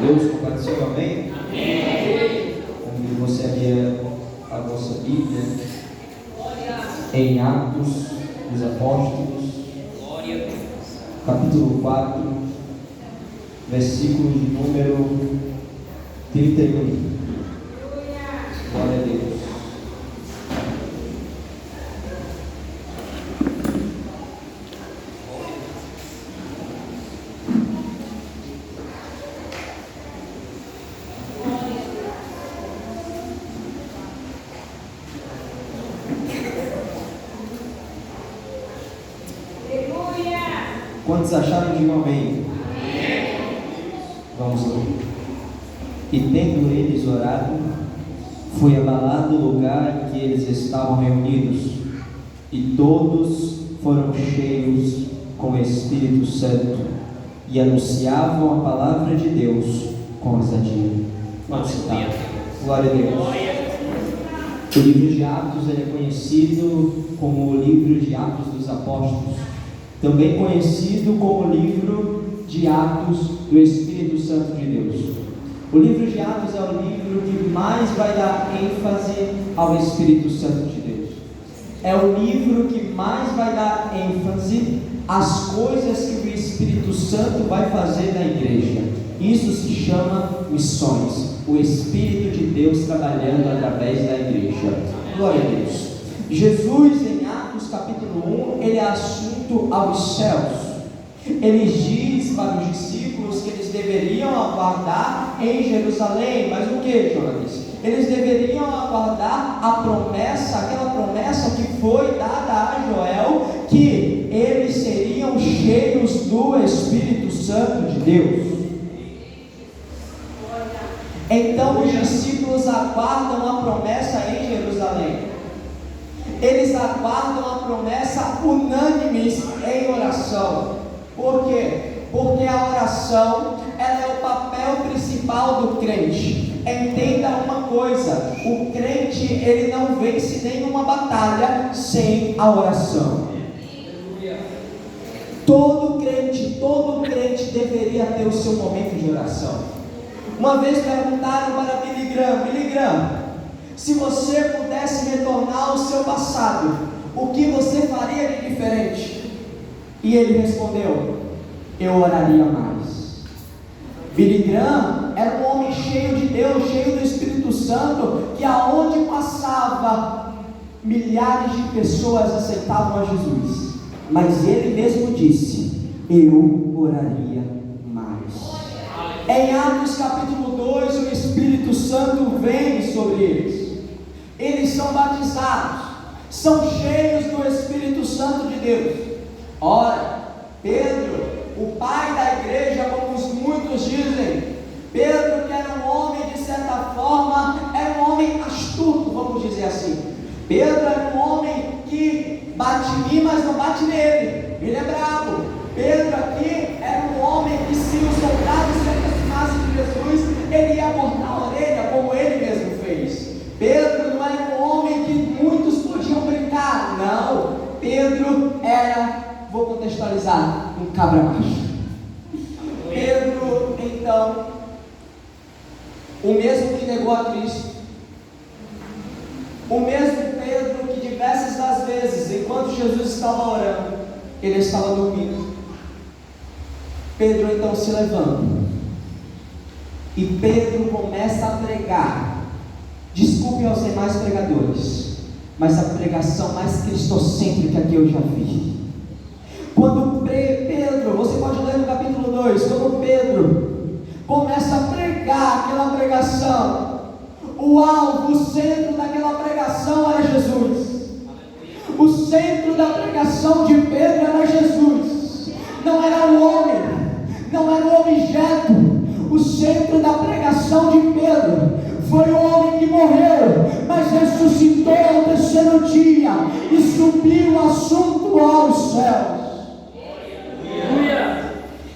Deus, compartilhou, amém? Amém. Convido você a ler a vossa Bíblia em Atos dos Apóstolos, capítulo 4, versículo de número 31. Glória a Deus. Quantos acharam? Digam amém. Vamos lá. E tendo eles orado, foi abalado o lugar em que eles estavam reunidos, e todos foram cheios com o Espírito Santo, e anunciavam a palavra de Deus com ousadia. Vamos citar. Glória a Deus. O livro de Atos é conhecido como o livro de Atos dos Apóstolos, também conhecido como o livro de Atos do Espírito Santo de Deus. O livro de Atos é o livro que mais vai dar ênfase ao Espírito Santo de Deus. É o livro que mais vai dar ênfase às coisas que o Espírito Santo vai fazer na igreja. Isso se chama missões. O Espírito de Deus trabalhando através da igreja. Glória a Deus. Jesus, em Atos capítulo 1, ele é assunto aos céus. Ele diz para os discípulos que eles deveriam aguardar em Jerusalém. Mas o que, Jonas? Eles deveriam aguardar a promessa, aquela promessa que foi dada a Joel, que eles seriam cheios do Espírito Santo de Deus. Então os discípulos aguardam a promessa em Jerusalém. Eles aguardam a promessa unânimes em oração. Por quê? Porque a oração, ela é o papel principal do crente. Entenda uma coisa: o crente, ele não vence nenhuma batalha sem a oração. Todo crente deveria ter o seu momento de oração. Uma vez perguntaram para Billy Graham, se você pudesse retornar ao seu passado, o que você faria de diferente? E ele respondeu: eu oraria mais. Billy Graham era um homem cheio de Deus, cheio do Espírito Santo, que aonde passava, milhares de pessoas aceitavam a Jesus. Mas ele mesmo disse: eu oraria mais. Em Atos capítulo 2, o Espírito Santo vem sobre eles. Eles são batizados, são cheios do Espírito Santo de Deus. Ora, Pedro, o pai da igreja, como muitos dizem, Pedro, que era um homem, de certa forma, era um homem astuto, vamos dizer assim. Pedro era um homem que bate em mim, mas não bate nele. Ele é bravo. Pedro aqui era um homem que, se os soldados se aproximassem de Jesus, ele ia cortar a orelha, como ele mesmo fez. Pedro não era um homem que muitos podiam brincar. Não, Pedro era, vou contextualizar, um cabra macho. Pedro, então, o mesmo que negou a Cristo, o mesmo Pedro que diversas das vezes, enquanto Jesus estava orando, ele estava dormindo. Pedro então se levanta e Pedro começa a pregar. Desculpe aos demais pregadores, mas a pregação mais cristocêntrica que eu já vi. Quando Pedro, você pode ler no capítulo 2, quando Pedro começa a pregar aquela pregação, o alvo, o centro daquela pregação era Jesus. O centro da pregação de Pedro era Jesus, não era o homem, não era o objeto. O centro da pregação de Pedro foi o homem que morreu, mas ressuscitou ao terceiro dia e subiu o assunto aos céus.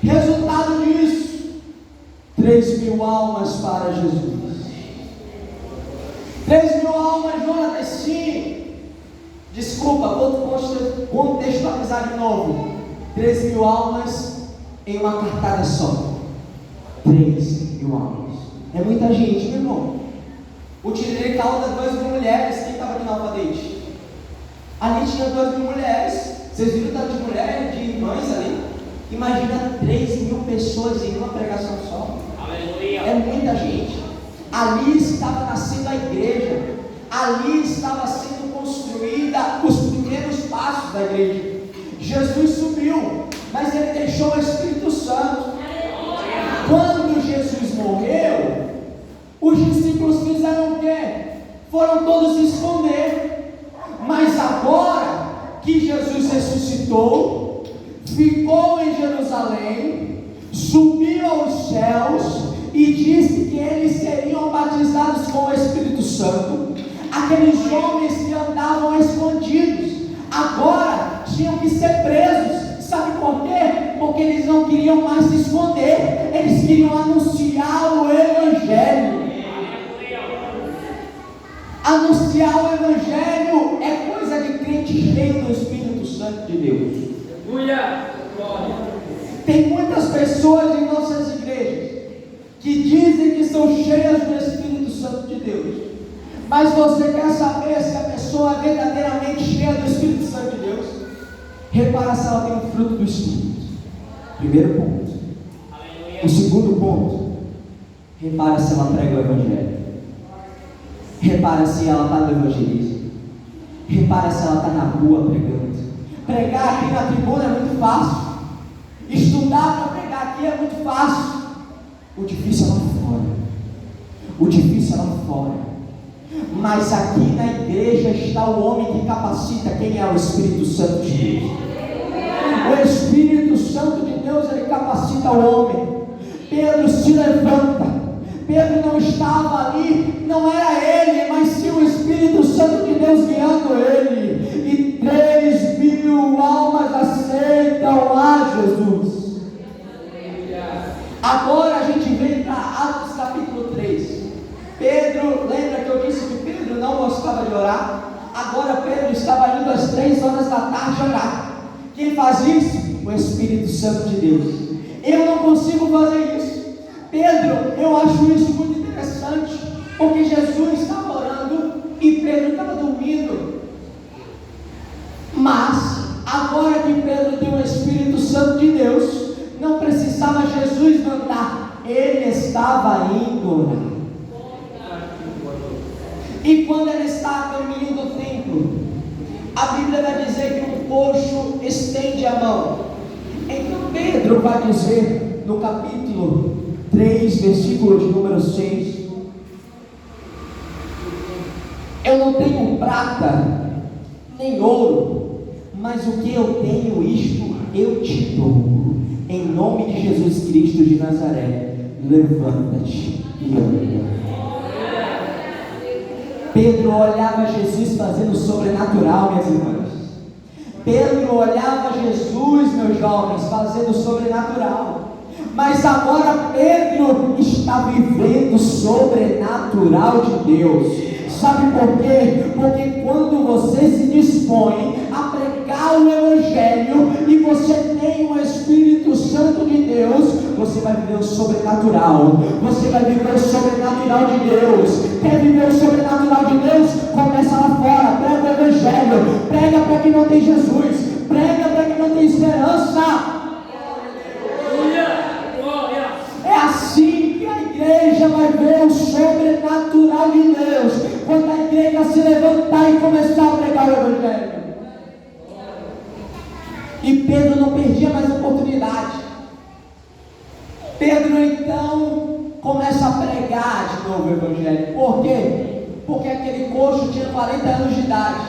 Resultado disso, 3.000 almas para Jesus. 3.000 almas, Jonas, sim. Desculpa, vou contextualizar de novo. 3.000 almas em uma cartada só. 3.000 almas. É muita gente, meu irmão. O Tiririca causa 2.000 mulheres. Quem estava aqui na Alfadete? Ali tinha 2.000 mulheres. Vocês viram o tanto de mulheres, de mães ali? Imagina 3.000 pessoas em uma pregação só. Aleluia. É muita gente. Ali estava nascendo a igreja. Ali estava sendo construída os primeiros passos da igreja. Jesus subiu, mas ele deixou o Espírito Santo. Quando Jesus morreu, os discípulos fizeram o quê? Foram todos se esconder. Mas agora que Jesus ressuscitou, ficou em Jerusalém, subiu aos céus e disse que eles seriam batizados com o Espírito Santo. Aqueles homens que andavam escondidos agora tinham que ser presos. Sabe por quê? Porque eles não queriam mais se esconder, eles queriam anunciar o Evangelho. Anunciar o Evangelho é coisa de crente cheio do Espírito Santo de Deus. Tem muitas pessoas em nossas igrejas que dizem que são cheias do Espírito Santo de Deus, mas você quer saber se a pessoa é verdadeiramente cheia do Espírito Santo de Deus? Repara se ela tem o fruto do Espírito. Primeiro ponto. O segundo ponto, repara se ela prega o Evangelho. Repara se ela está no evangelismo. Repara se ela está na rua pregando. Pregar aqui na tribuna é muito fácil. Estudar para pregar aqui é muito fácil. O difícil é lá fora. O difícil é lá fora. Mas aqui na igreja está o homem que capacita. Quem é o Espírito Santo de Deus? O Espírito Santo de Deus, ele capacita o homem. Pedro se levanta. Pedro não estava ali, não era ele, mas sim o Espírito Santo de Deus guiando ele. E 3.000 almas aceitam a Jesus. Agora a gente vem para Atos capítulo 3. Pedro, lembra que eu disse que Pedro não gostava de orar? Agora Pedro estava indo às 3 horas da tarde orar. Quem faz isso? O Espírito Santo de Deus. Eu não consigo fazer isso. Pedro, eu acho isso muito interessante, porque Jesus estava orando e Pedro estava dormindo. Mas, agora que Pedro tem o Espírito Santo de Deus, não precisava Jesus mandar, ele estava indo orar. E quando ele está a caminho do templo, a Bíblia vai dizer que um coxo estende a mão. Então Pedro vai dizer no capítulo 3, versículo de número 6: eu não tenho prata nem ouro, mas o que eu tenho, isto eu te dou. Em nome de Jesus Cristo de Nazaré, levanta-te e anda. Pedro olhava Jesus fazendo o sobrenatural, minhas irmãs. Pedro olhava Jesus, meus jovens, fazendo o sobrenatural. Mas agora Pedro está vivendo o sobrenatural de Deus. Sabe por quê? Porque quando você se dispõe a pregar o Evangelho e você tem o Espírito Santo de Deus, você vai viver o sobrenatural. Você vai viver o sobrenatural de Deus. Quer viver o sobrenatural de Deus? Começa lá fora, prega o Evangelho. Prega para quem não tem Jesus. Prega para quem não tem esperança. É assim que a igreja vai ver o sobrenatural de Deus, quando a igreja se levantar e começar a pregar o Evangelho. E Pedro não perdia mais oportunidade. Pedro então começa a pregar de novo o Evangelho. Por quê? Porque aquele coxo tinha 40 anos de idade.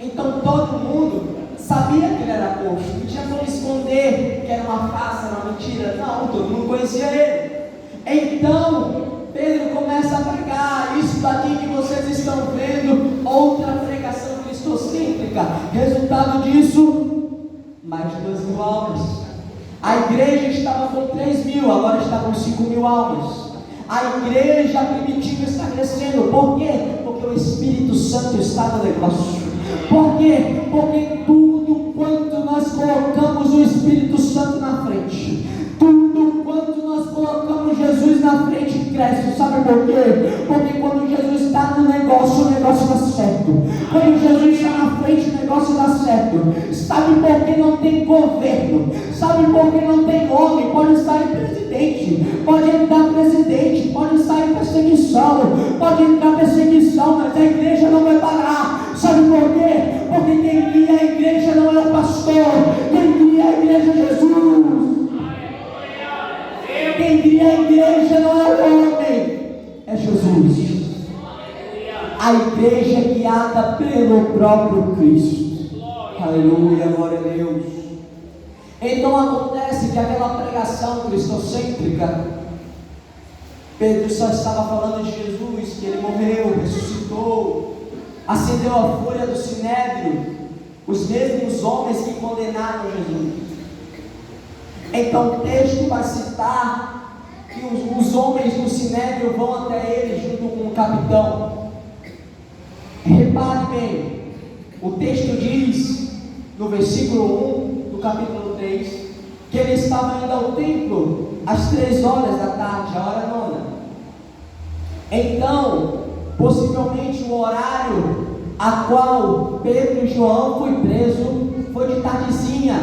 Então todo mundo sabia que ele era coxo, não tinha como esconder que era uma farsa, era uma mentira. Não, todo mundo conhecia ele. Então Pedro começa a pregar isso daqui que vocês estão vendo, outra pregação cristocêntrica. Resultado disso, mais de 2.000 almas. A igreja estava com 3.000, agora está com 5.000 almas. A igreja primitiva está crescendo. Por quê? Porque o Espírito Santo está no negócio. Por quê? Porque tudo quanto nós colocamos o Espírito Santo na frente, tudo quanto nós colocamos Jesus na frente cresce. Sabe por quê? Porque quando Jesus está no negócio, o negócio dá certo. Quando Jesus está na frente, o negócio dá certo. Sabe por que não tem governo? Sabe por que não tem homem? Pode sair presidente, pode entrar presidente, pode sair perseguição, pode entrar perseguição, mas a igreja não vai parar. Sabe por quê? Porque quem guia a igreja não é o pastor, quem guia a igreja é Jesus. Quem guia a igreja não é o homem, é Jesus. A igreja é guiada pelo próprio Cristo. Aleluia, glória a Deus. Então acontece que aquela pregação cristocêntrica, Pedro só estava falando de Jesus, que ele morreu, ressuscitou, acendeu a fúria do sinédrio, os mesmos homens que condenaram Jesus. Então o texto vai citar que os homens do sinédrio vão até ele junto com o capitão. Repare bem, o texto diz no versículo 1 do capítulo 3 que ele estava indo ao templo às 3 horas da tarde, a hora nona. Então, possivelmente o horário a qual Pedro e João foi preso foi de tardezinha,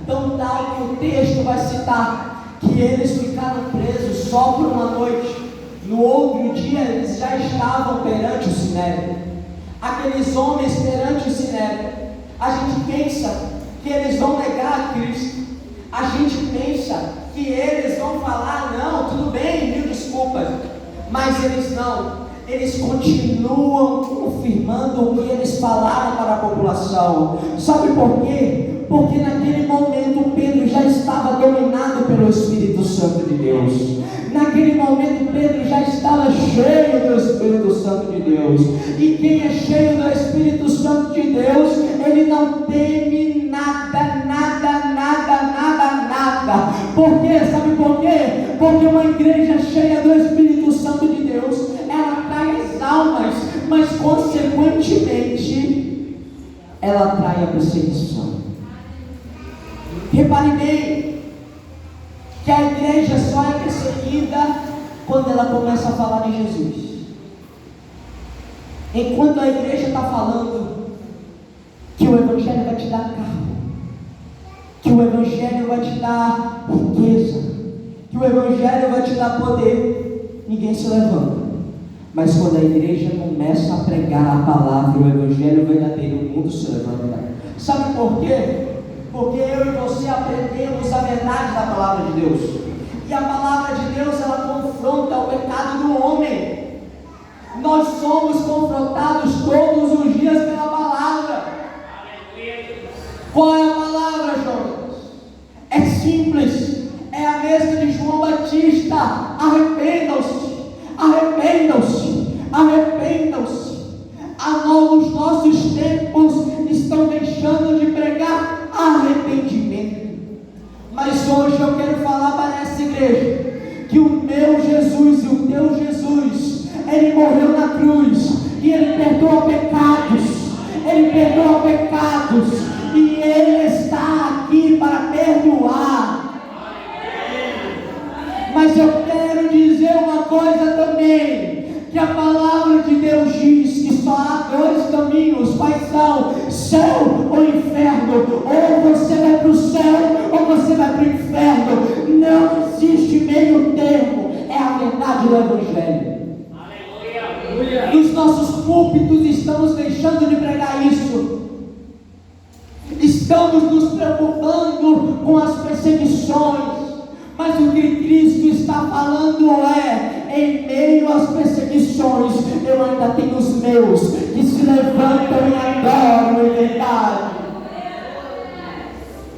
tão tal que o texto vai citar que eles ficaram presos só por uma noite. No outro dia eles já estavam perante o sinédrio. Aqueles homens perante o sinédrio, a gente pensa que eles vão negar a Cristo, a gente pensa que eles vão falar, não, tudo bem, mil desculpas, mas eles não, eles continuam confirmando o que eles falaram para a população. Sabe por quê? Porque naquele momento Pedro já estava dominado pelo Espírito Santo de Deus. Naquele momento Pedro já estava cheio do Espírito Santo de Deus. E quem é cheio do Espírito Santo de Deus, ele não teme nada, nada, nada, nada, nada. Por quê? Sabe por quê? Porque uma igreja cheia do Espírito Santo de Deus, ela atrai as almas, mas consequentemente ela atrai a perseguição. Repare bem que a igreja só é perseguida quando ela começa a falar de Jesus. Enquanto a igreja está falando que o Evangelho vai te dar carro, que o Evangelho vai te dar riqueza, que o Evangelho vai te dar poder, ninguém se levanta. Mas quando a igreja começa a pregar a palavra, o Evangelho verdadeiro, o mundo se levanta. Sabe por quê? Porque eu e você aprendemos a verdade da palavra de Deus. E a palavra de Deus, ela confronta o pecado do homem. Nós somos confrontados todos os dias pela palavra. Qual é a palavra, Jonas? É simples. É a mesma de João Batista. Arrependam-se. Arrependam-se. Arrependam-se. Os nossos tempos estão deixando de pregar arrependimento. Mas hoje eu quero falar para essa igreja que o meu Jesus e o teu Jesus, ele morreu na cruz e ele perdoa pecados. Ele perdoa pecados e ele está aqui para perdoar. Mas eu quero dizer uma coisa também, que a palavra de Deus diz que só há 2 caminhos, quais são? Céu ou inferno. Ou você vai para o céu ou você vai para o inferno. Não existe meio termo. É a verdade do Evangelho. Aleluia. Nos nossos púlpitos estamos deixando de pregar isso. Estamos nos preocupando com as perseguições. Mas o que Cristo está falando é: em meio às perseguições, eu ainda tenho os meus que se levantam e adoram em verdade.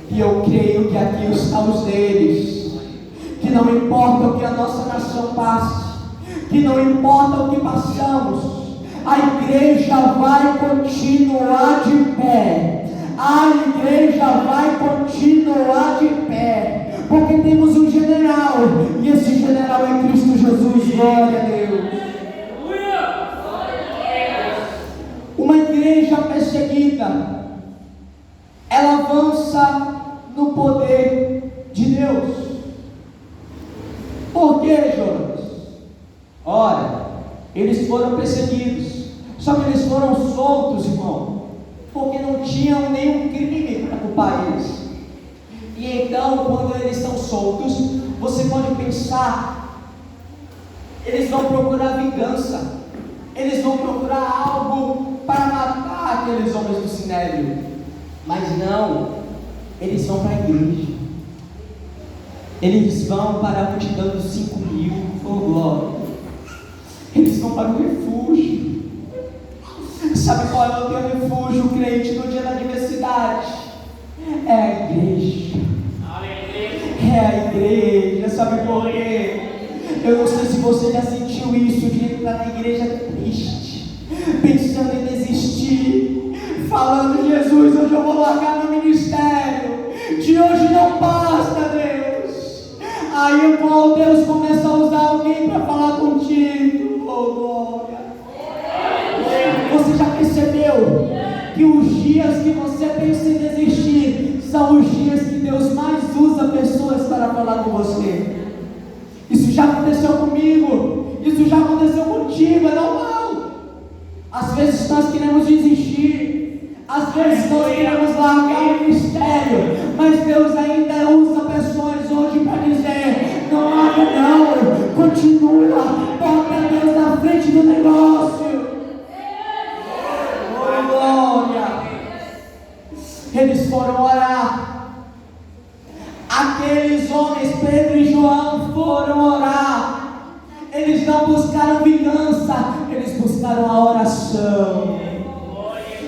E eu creio que aqui estão os deles, que não importa o que a nossa nação passe, que não importa o que passamos, a igreja vai continuar de pé. A igreja vai continuar de pé. Porque temos um general, e esse general é Cristo Jesus. Glória a Deus. Uma igreja perseguida, ela avança no poder de Deus. Por quê, Jonas? Ora, eles foram perseguidos, só que eles foram soltos, irmão, porque não tinham nenhum crime para culpar eles. E então, quando eles são soltos, você pode pensar, eles vão procurar vingança, eles vão procurar algo para matar aqueles homens do Sinédrio. Mas não, eles vão para a igreja, eles vão para a multidão dos 5.000, oh glória. Eles vão para o refúgio. Sabe qual é o teu refúgio, crente, no dia da adversidade? É a igreja. É a igreja. Sabe por quê? Eu não sei se você já sentiu isso, de entrar na igreja triste, pensando em desistir, falando: Jesus, hoje eu vou largar meu ministério, de hoje não basta, Deus. Aí Deus começa a usar alguém para falar contigo. Oh, glória. Você já percebeu que os dias que você pensa em desistir são os dias que Deus mais usa pessoas para falar com você? Isso já aconteceu comigo, isso já aconteceu contigo, é normal. Às vezes nós queremos desistir, às vezes nós queremos largar o ministério, mas Deus ainda usa pessoas hoje para dizer: não larga não, continua, bota Deus na frente do negócio. Oh, glória. Eles foram orar. Aqueles homens, Pedro e João, foram orar. Eles não buscaram vingança, eles buscaram a oração.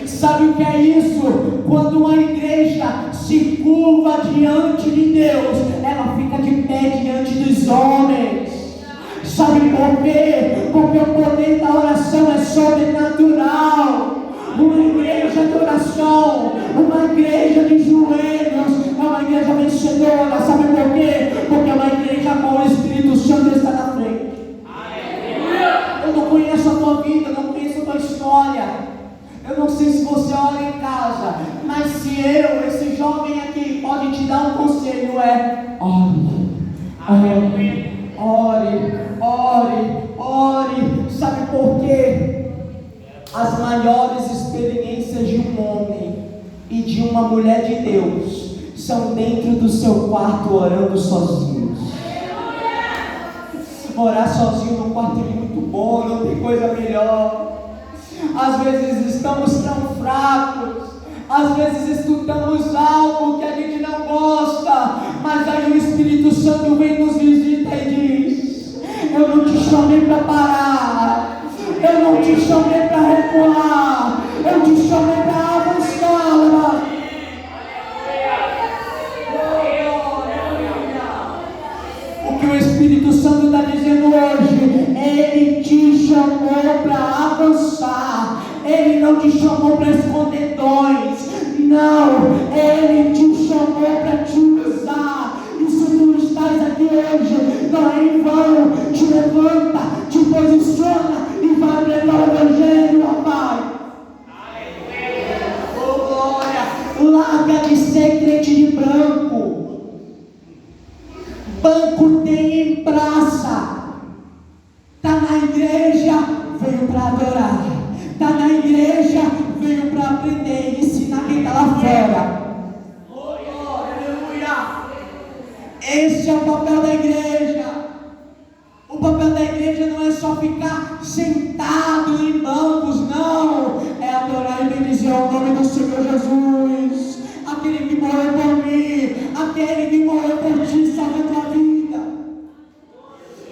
Sabe o que é isso? Quando uma igreja se curva diante de Deus, ela fica de pé diante dos homens. Sabe por quê? Porque o poder da oração é sobrenatural. Uma igreja de oração, uma igreja de joelhos, é uma igreja vencedora. Sabe por quê? Porque é uma igreja com o Espírito Santo está na frente. Eu não conheço a tua vida, não conheço a tua história. Eu não sei se você olha em casa, mas se esse jovem aqui, pode te dar um conselho: ore. Sabe por quê? As maiores experiências de um homem e de uma mulher de Deus são dentro do seu quarto, orando sozinhos. Orar sozinho no quarto é muito bom, não tem coisa melhor. Às vezes estamos tão fracos, às vezes estudamos algo que a gente não gosta, mas aí o Espírito Santo vem, nos visita e diz: eu não te chamei para parar, eu não te chamei para recuar, eu te chamei para avançar. O que o Espírito Santo está dizendo hoje: Ele te chamou para avançar, Ele não te chamou para esconder dons, não, Ele te chamou para te usar. E se tu estás aqui hoje, não é em vão. Te levanta, te posiciona e vai levar o Evangelho, rapaz. Oh, glória. Larga de ser crente de branco. Banco tem em praça. Está na igreja, veio para adorar. Está na igreja, veio para aprender e ensinar quem está lá fora. Oh, aleluia. Esse é o papel da igreja. O papel da igreja não é só ficar sentado em bancos, não. É adorar e bendizer o nome do Senhor Jesus. Aquele que morreu por mim, aquele que morreu por ti, salva a tua vida.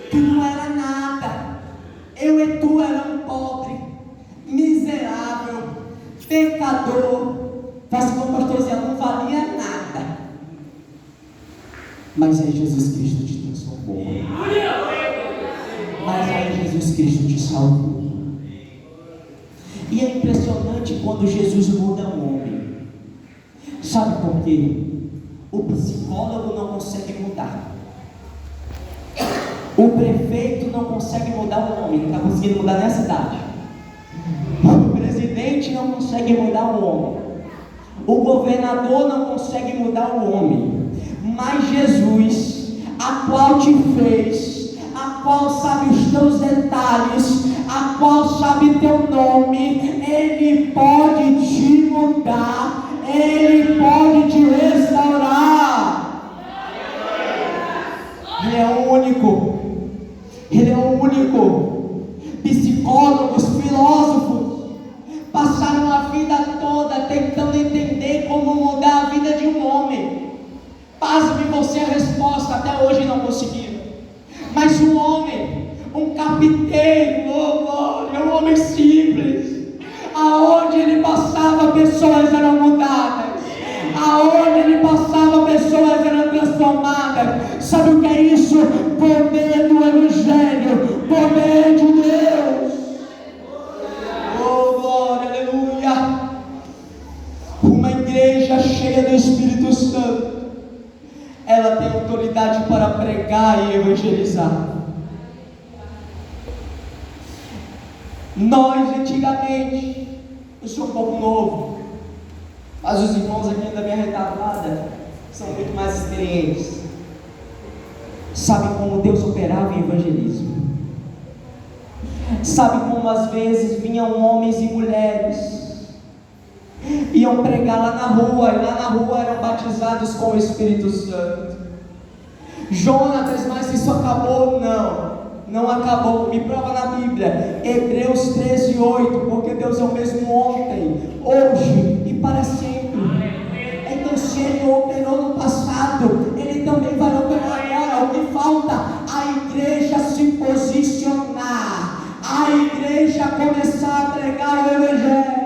Tu não era nada. Eu e tu era um pobre, miserável, pecador. Faz como o pastor dizia, não valia nada. Mas aí Jesus Cristo te transformou. Mas aí Jesus Cristo te salvou. E é impressionante quando Jesus muda um homem. Sabe por quê? O psicólogo não consegue mudar. O prefeito não consegue mudar um homem. Não está conseguindo mudar nessa cidade. O presidente não consegue mudar um homem. O governador não consegue mudar um homem. Mas Jesus, a qual te fez, a qual sabe os teus detalhes, a qual sabe teu nome, Ele pode te mudar, Ele pode te restaurar. Ele é o único. Ele é o único. Psicólogos, filósofos passaram a vida toda tentando entender como mudar a vida de um homem. Pasme você a resposta, até hoje não conseguiram. Mas um homem, um carpinteiro, um homem simples, aonde ele passava pessoas eram mudadas, aonde ele passava pessoas eram transformadas. Sabe o que é isso? Poder do Evangelho, poder de Deus. Oh, glória, aleluia. Uma igreja cheia do Espírito Santo, ela tem autoridade para pregar e evangelizar. Nós antigamente, eu sou um pouco novo, mas os irmãos aqui da minha retaguarda são muito mais experientes, sabem como Deus operava em evangelismo, sabem como às vezes vinham homens e mulheres, iam pregar lá na rua, e lá na rua eram batizados com o Espírito Santo. Jonatas, mas isso acabou? Não acabou. Me prova na Bíblia, Hebreus 13:8, porque Deus é o mesmo ontem, hoje e para sempre. Então se Ele operou no passado, Ele também vai operar agora. O que falta? A igreja se posicionar, a igreja começar a pregar o Evangelho.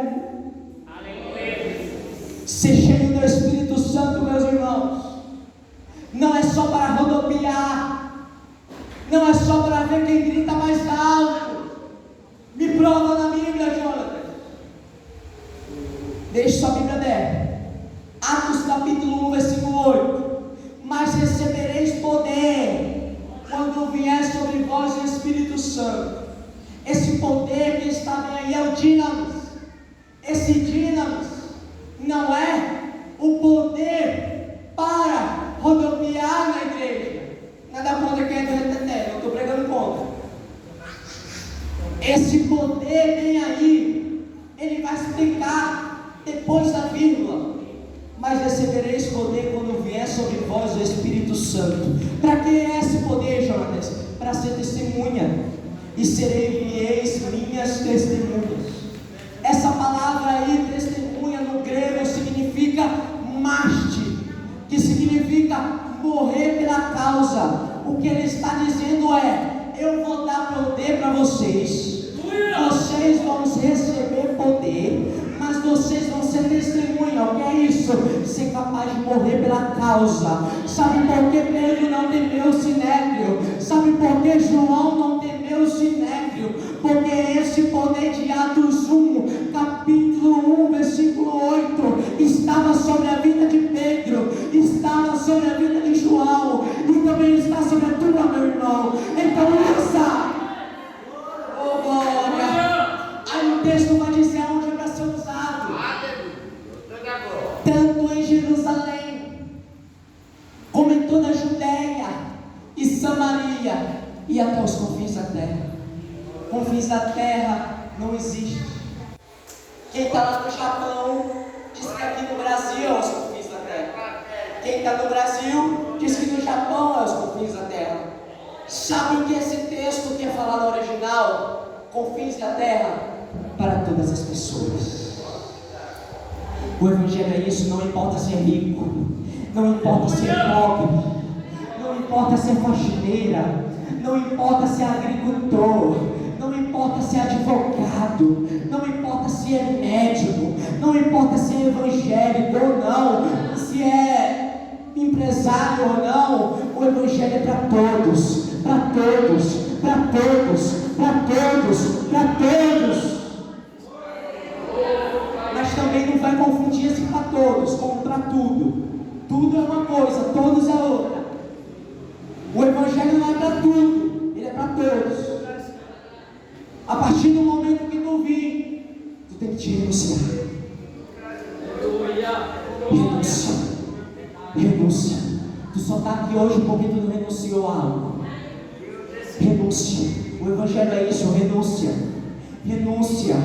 Ser cheio do Espírito Santo, meus irmãos, não é só para rodopiar, não é só para ver quem grita mais alto. Me prova na Bíblia, Jonathan. Deixe sua Bíblia aberta. Atos capítulo 1, versículo 8. Mas recebereis poder quando vier sobre vós o Espírito Santo. Esse poder que está bem aí é o dínamos. Esse dínamos não é o poder para rodopiar na igreja. Nada contra quem é do reteté, eu estou pregando contra. Esse poder vem aí, ele vai explicar depois da vírgula. Mas recebereis poder quando vier sobre vós o Espírito Santo. Para que é esse poder, Jonas? Para ser testemunha. E sereis minhas testemunhas. Essa palavra aí, testemunha, no grego significa mártir, que significa morrer pela causa. O que ele está dizendo é: eu vou dar poder para vocês, vocês vão receber poder, mas vocês vão ser testemunha. O que é isso? Ser capaz de morrer pela causa. Sabe por que Pedro não temeu o sinédrio? Sabe por que João não temeu o sinédrio? Porque esse poder de Atos 1, capítulo 1, versículo 8, estava sobre a vida de Pedro, estava sobre a vida de João, e também está sobre a tua, meu irmão. Então ouça, oh glória. Aí o texto vai dizer onde é para ser usado. Tanto em Jerusalém, como em toda a Judéia e Samaria, e até os confins da terra. Confins da terra não existe. Quem está lá no Japão diz que aqui no Brasil é os confins da terra. Quem está no Brasil diz que no Japão é os confins da terra. Sabe o que esse texto quer falar no original? Confins da terra para todas as pessoas. O Evangelho é isso. Não importa ser rico, não importa ser pobre, não importa ser faxineira, não importa ser agricultor, não importa ser advogado, não importa se é médico, não importa se é evangélico ou não, se é empresário ou não. O Evangelho é para todos, para todos, para todos, para todos, para todos. Mas também não vai confundir esse para todos com para tudo. Tudo é uma coisa, todos é outra. O Evangelho não é para tudo, ele é para todos. A partir do momento que tu vir, tu tem que te renunciar. Renúncia. Renúncia. Tu só está aqui hoje porque tu não renunciou a algo. Renúncia. O O Evangelho é isso, renúncia, renúncia,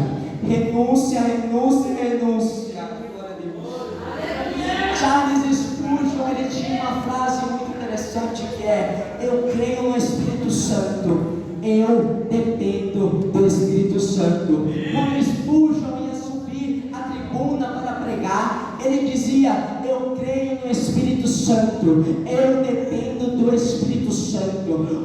renúncia, renúncia, renúncia. Glória a Deus. Charles Spurgeon, ele tinha uma frase muito interessante que é: eu creio no Espírito Santo, eu dependo do Espírito Santo. Quando Spurgeon ia subir a tribuna para pregar, ele dizia: eu creio no Espírito Santo, eu dependo do Espírito Santo.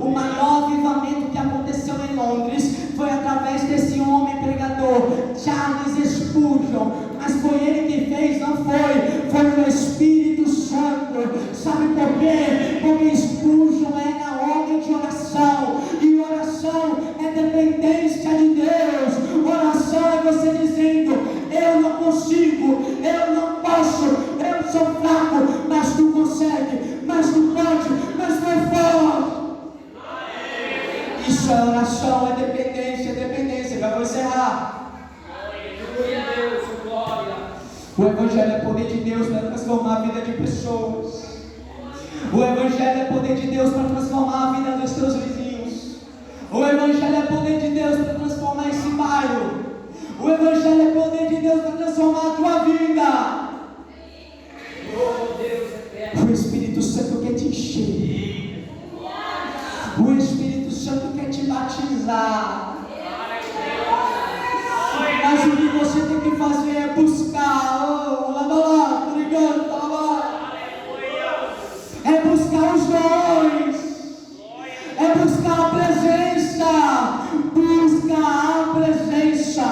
O maior avivamento que aconteceu em Londres foi através desse homem pregador, Charles Spurgeon, mas foi ele que fez, não foi o Espírito Santo. Sabe por quê? Porque Spurgeon era homem de oração, e oração é dependência de Deus. Oração é você dizendo: eu não consigo, eu não posso, eu sou fraco, mas tu consegue, mas tu pode, mas tu é forte. Isso é oração, é dependência, dependência. Já vou encerrar. O Evangelho é poder de Deus para transformar a vida de pessoas. O Evangelho é poder de Deus para transformar a vida dos teus vizinhos. O Evangelho é poder de Deus para transformar esse bairro. O Evangelho é poder de Deus para transformar a tua vida. O Espírito Santo quer te encher. O Espírito Santo quer te batizar. Mas o que você tem que fazer é buscar. É buscar os dons. É buscar a presença. Busca a presença.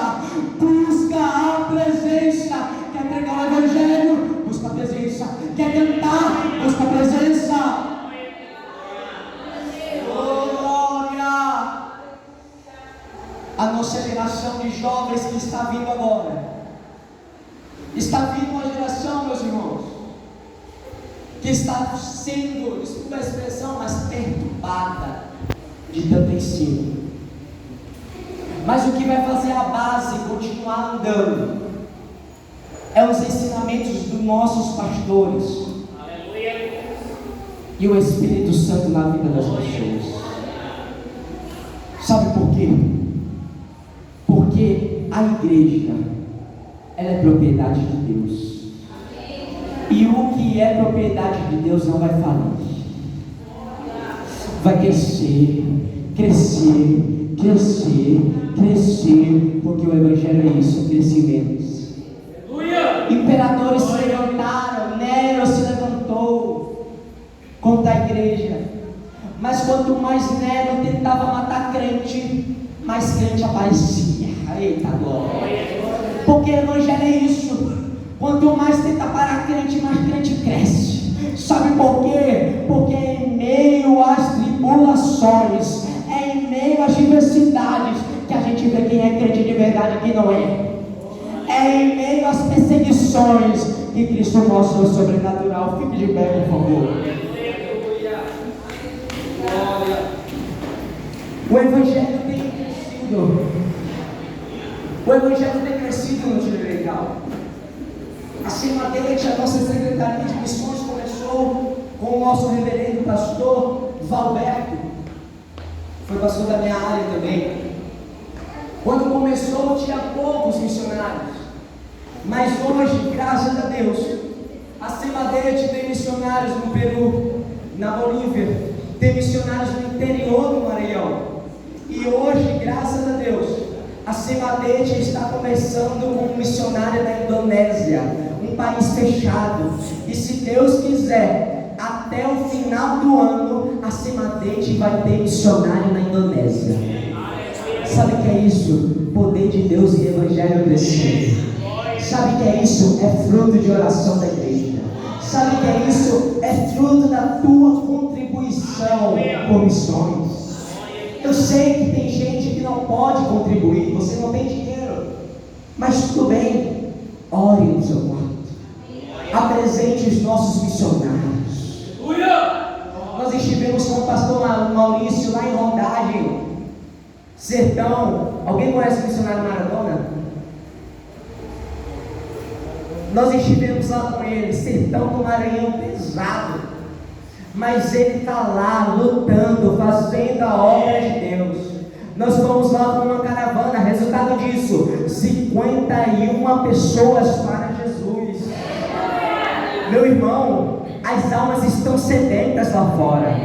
Busca a presença. Quer pregar o Evangelho? Busca a presença. Quer cantar? Busca a presença. A nossa geração de jovens que está vindo agora, está vindo uma geração, meus irmãos, que está sendo, desculpa a expressão, mas perturbada de tanto ensino. Mas o que vai fazer a base continuar andando é os ensinamentos dos nossos pastores. Aleluia. E o Espírito Santo na vida das pessoas. Sabe por quê? Porque a igreja, ela é propriedade de Deus. E o que é propriedade de Deus não vai falir. Vai crescer, crescer, crescer, crescer. Porque o Evangelho é isso, crescimento. Imperadores se levantaram, Nero se levantou contra a igreja. Mas quanto mais Nero tentava matar crente, mais crente aparecia. Eita glória! Porque o Evangelho é isso. Quanto mais tenta parar crente, mais crente cresce. Sabe por quê? Porque é em meio às tribulações, é em meio às diversidades, que a gente vê quem é crente de verdade e quem não é. É em meio às perseguições que Cristo mostra o sobrenatural. Fique de pé, por favor. O Evangelho tem crescido. O Evangelho tem crescido no Tiro Legal. Acima dele, a nossa Secretaria de Missões começou com o nosso reverendo pastor Valberto. Foi pastor da minha área também. Quando começou, tinha poucos missionários. Mas hoje, graças a Deus, acima dele tem missionários no Peru, na Bolívia, tem missionários no interior do Maranhão. E hoje, graças a Deus, a Semadete está começando com um missionário na Indonésia, um país fechado. E se Deus quiser, até o final do ano, a Semadete vai ter missionário na Indonésia. Sabe o que é isso? Poder de Deus e Evangelho crescendo. Sabe o que é isso? É fruto de oração da igreja. Sabe o que é isso? É fruto da tua contribuição com missões. Eu sei que tem gente que não pode contribuir, você não tem dinheiro, mas tudo bem, ore no seu quarto, apresente os nossos missionários. Nós estivemos com o pastor Maurício lá em Rondagem, Sertão. Alguém conhece o missionário Maradona? Nós estivemos lá com ele, Sertão do Maranhão pesado. Mas ele está lá lutando, fazendo a obra de Deus. Nós fomos lá com uma caravana, resultado disso, 51 pessoas para Jesus. Meu irmão, as almas estão sedentas lá fora.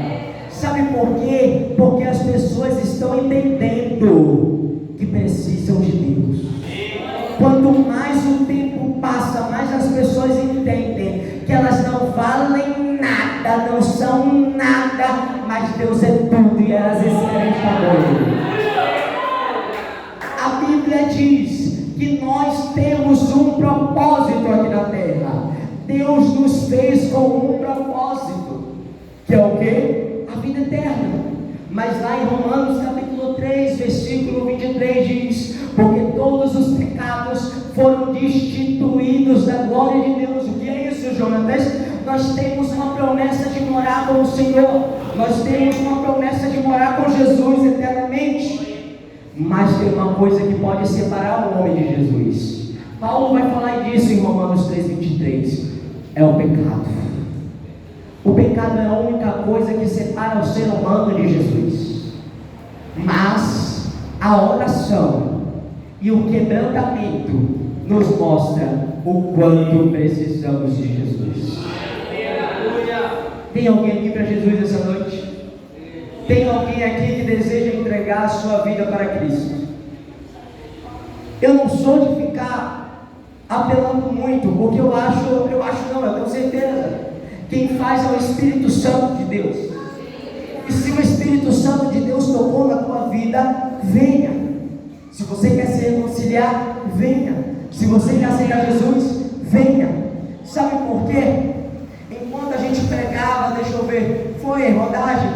Sabe por quê? Porque as pessoas estão entendendo que precisam de Deus. Quanto mais o tempo passa, mais as pessoas entendem que elas não valem nada, não são nada, mas Deus é tudo e elas esperam de tamanho. A Bíblia diz que nós temos um propósito aqui na terra. Deus nos fez com um propósito, que é o quê? A vida eterna. Mas lá em Romanos capítulo 3, versículo 23 diz: porque todos os pecados foram destituídos da glória de Deus. O que é isso, Jonas? Nós temos uma promessa de morar com o Senhor, nós temos uma promessa de morar com Jesus eternamente, mas tem uma coisa que pode separar o homem de Jesus. Paulo vai falar disso em Romanos 3,23, é o pecado. O pecado é a única coisa que separa o ser humano de Jesus, mas a oração e o quebrantamento nos mostra o quanto precisamos de Jesus. Tem alguém aqui para Jesus essa noite? Tem alguém aqui que deseja entregar a sua vida para Cristo? Eu não sou de ficar apelando muito, porque eu tenho certeza, quem faz é o Espírito Santo de Deus. E se o Espírito Santo de Deus tocou na tua vida, venha. Se você quer se reconciliar, venha. Se você quer aceitar Jesus, venha. Sabe por quê? Enquanto a gente pregava, deixa eu ver, foi rodagem,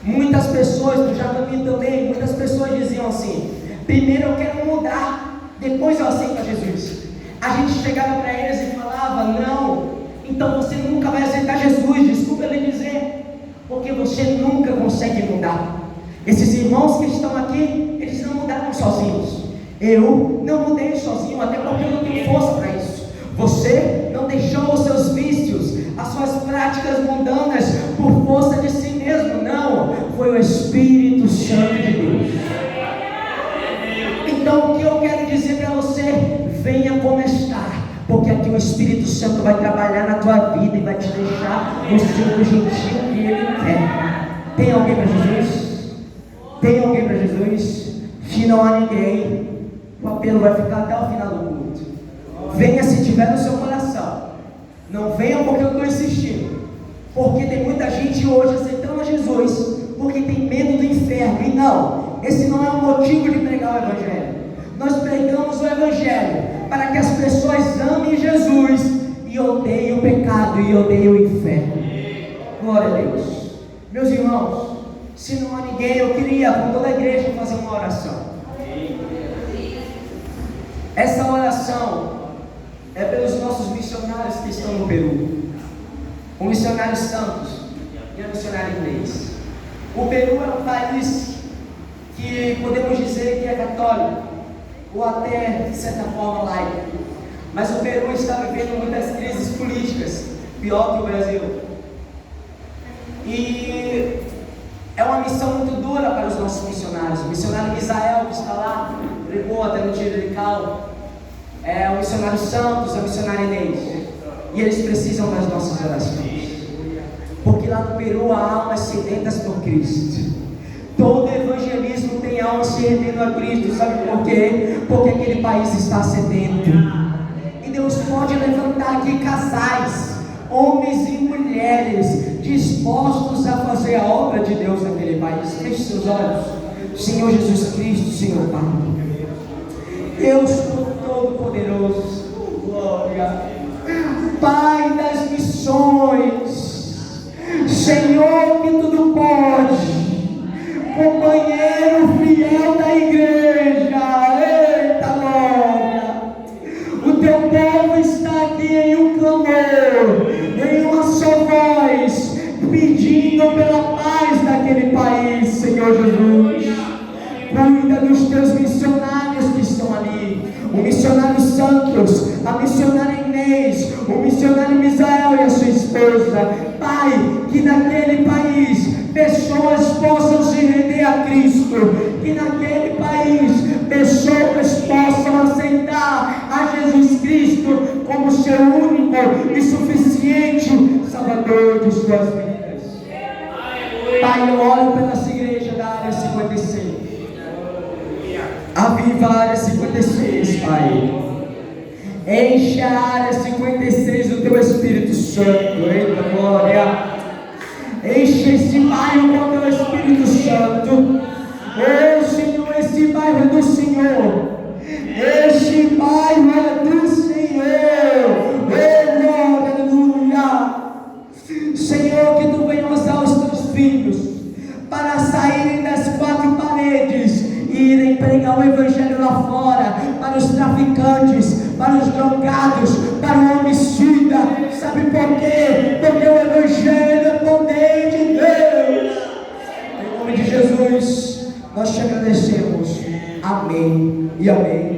muitas pessoas, do Jacami também, muitas pessoas diziam assim: primeiro eu quero mudar, depois eu aceito a Jesus. A gente chegava para eles e falava: não, então você nunca vai aceitar Jesus, desculpa ele dizer, porque você nunca consegue mudar. Esses irmãos que estão aqui, eles não mudaram sozinhos. Eu não mudei sozinho, até porque eu não tenho força para isso. Você não deixou os seus vícios, as suas práticas mundanas por força de si mesmo, não. Foi o Espírito Santo de Deus. Então o que eu quero dizer para você: venha como está, porque aqui o Espírito Santo vai trabalhar na tua vida e vai te deixar no seu jeitinho que Ele quer. Tem alguém para Jesus? Tem alguém para Jesus? Se não há ninguém, o apelo vai ficar até o final do culto. Venha se tiver no seu coração. Não venha porque eu estou insistindo, porque tem muita gente hoje aceitando a Jesus porque tem medo do inferno. E não, esse não é o motivo de pregar o Evangelho. Nós pregamos o Evangelho para que as pessoas amem Jesus e odeiem o pecado e odeiem o inferno. Glória a Deus. Meus irmãos, se não há ninguém, eu queria com toda a igreja fazer uma oração. Essa oração é pelos nossos missionários que estão no Peru, o missionário Santos e a missionária Inês. O Peru é um país que podemos dizer que é católico, ou até de certa forma laico, mas o Peru está vivendo muitas crises políticas, pior que o Brasil, e é uma missão muito dura para os nossos missionários. O missionário Misael, que está lá, pregou até no dia de cal, o missionário Santos, a missionária Inês, e eles precisam das nossas orações, porque lá no Peru há almas sedentas por Cristo. Todo evangelismo tem almas se rendendo a Cristo. Sabe por quê? Porque aquele país está sedento, e Deus pode levantar aqui casais, homens e mulheres dispostos a fazer a obra de Deus naquele país. Feche seus olhos. Senhor Jesus Cristo, Senhor Pai, Deus Todo-Poderoso, glória, Pai das missões, Senhor que tudo pode, companheiro fiel da igreja, eita glória, o teu povo está aqui em um clamor, em uma só voz, pedindo pela paz daquele país. Senhor Jesus, cuida dos teus missionários que estão ali, o missionário Santos, a missionária Inês, o missionário Misael e a sua esposa. Pai, que naquele país pessoas possam se render a Cristo. Cristo, que naquele país pessoas possam aceitar a Jesus Cristo como seu único e suficiente Salvador de suas vidas. Pai, eu oro pela essa igreja da área 56. Aviva a área 56, Pai. Enche a área 56 do teu Espírito Santo. Eita glória. Enche esse bairro com o teu Espírito Santo. Oh Senhor, esse bairro é do Senhor. Este bairro é do Senhor. Oh glória, aleluia. Senhor, que tu venha usar os teus filhos para saírem das quatro paredes e irem pregar o Evangelho lá fora, para os traficantes, para os drogados, para o homicida. Sabe por quê? Porque o Evangelho é poder de Deus. Em nome de Jesus, nós te agradecemos. Amém e amém.